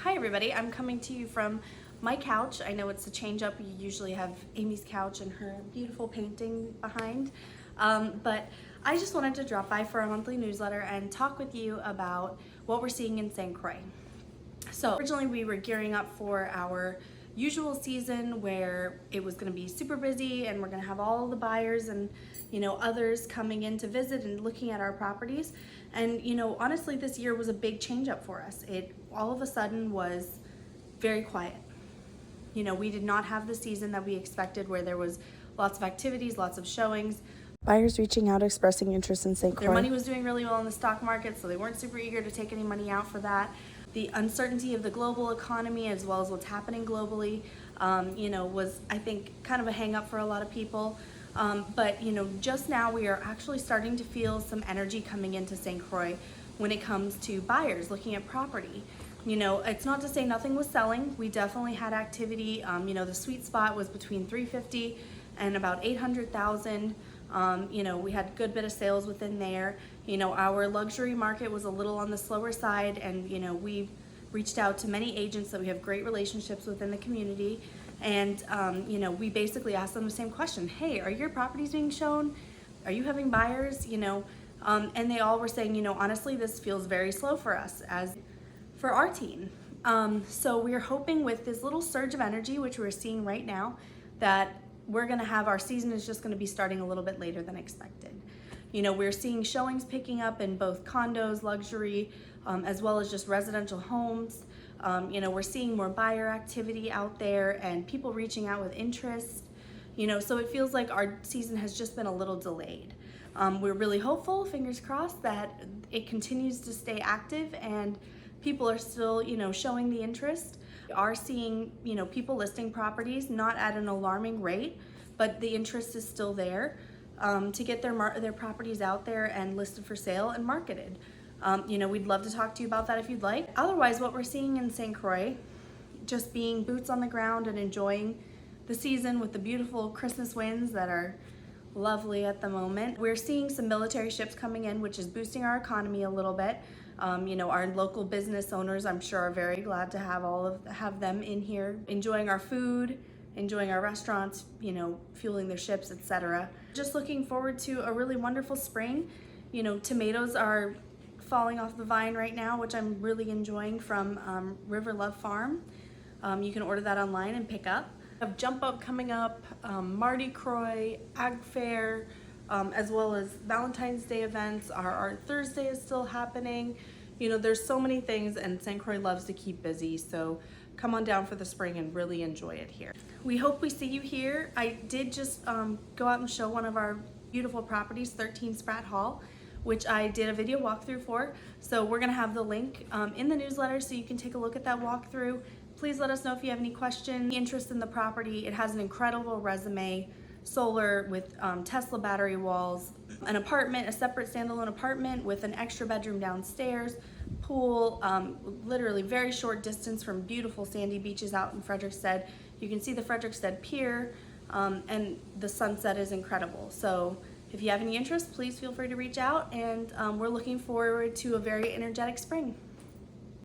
Hi everybody, I'm coming to you from my couch. I know it's a change up. You usually have Amy's couch and her beautiful painting behind. But I just wanted to drop by for a monthly newsletter and talk with you about what we're seeing in St. Croix. So originally we were gearing up for our usual season where it was going to be super busy and we're going to have all the buyers and others coming in to visit and looking at our properties. And honestly, this year was a big change up for us. It all of a sudden was very quiet. We did not have the season that we expected where there was lots of activities, lots of showings. Buyers reaching out, expressing interest in St. Croix. Their money was doing really well in the stock market, so they weren't super eager to take any money out for that. The uncertainty of the global economy as well as what's happening globally, was, I think, kind of a hang up for a lot of people. But just now we are actually starting to feel some energy coming into St. Croix when it comes to buyers looking at property. It's not to say nothing was selling. We definitely had activity. The sweet spot was between 350 and about 800,000. We had a good bit of sales within there. Our luxury market was a little on the slower side, and we reached out to many agents that we have great relationships within the community, and we basically asked them the same question: hey, are your properties being shown? Are you having buyers? And they all were saying, honestly, this feels very slow for us as for our team. So we're hoping with this little surge of energy, which we're seeing right now, that we're gonna have our season is just gonna be starting a little bit later than expected. We're seeing showings picking up in both condos, luxury, as well as just residential homes. We're seeing more buyer activity out there and people reaching out with interest. So it feels like our season has just been a little delayed. We're really hopeful, fingers crossed, that it continues to stay active and people are still, showing the interest. We are seeing, people listing properties, not at an alarming rate, but the interest is still there to get their properties out there and listed for sale and marketed. We'd love to talk to you about that if you'd like. Otherwise, what we're seeing in St. Croix, just being boots on the ground and enjoying the season with the beautiful Christmas winds that are lovely at the moment. We're seeing some military ships coming in, which is boosting our economy a little bit. Our local business owners, I'm sure, are very glad to have them in here, enjoying our food, enjoying our restaurants, fueling their ships, etc. Just looking forward to a really wonderful spring. Tomatoes are falling off the vine right now, which I'm really enjoying from River Love Farm. You can order that online and pick up. We have Jump Up coming up, Mardi Gras, Ag Fair, as well as Valentine's Day events. Our Art Thursday is still happening. There's so many things, and St. Croix loves to keep busy, so come on down for the spring and really enjoy it here. We hope we see you here. I did just go out and show one of our beautiful properties, 13 Spratt Hall, which I did a video walkthrough for. So we're gonna have the link in the newsletter so you can take a look at that walkthrough. Please let us know if you have any questions, interest in the property. It has an incredible resume, solar with Tesla battery walls, an apartment, a separate standalone apartment with an extra bedroom downstairs, pool, literally very short distance from beautiful sandy beaches out in Frederiksted. You can see the Frederiksted Pier, and the sunset is incredible. So if you have any interest, please feel free to reach out, and we're looking forward to a very energetic spring.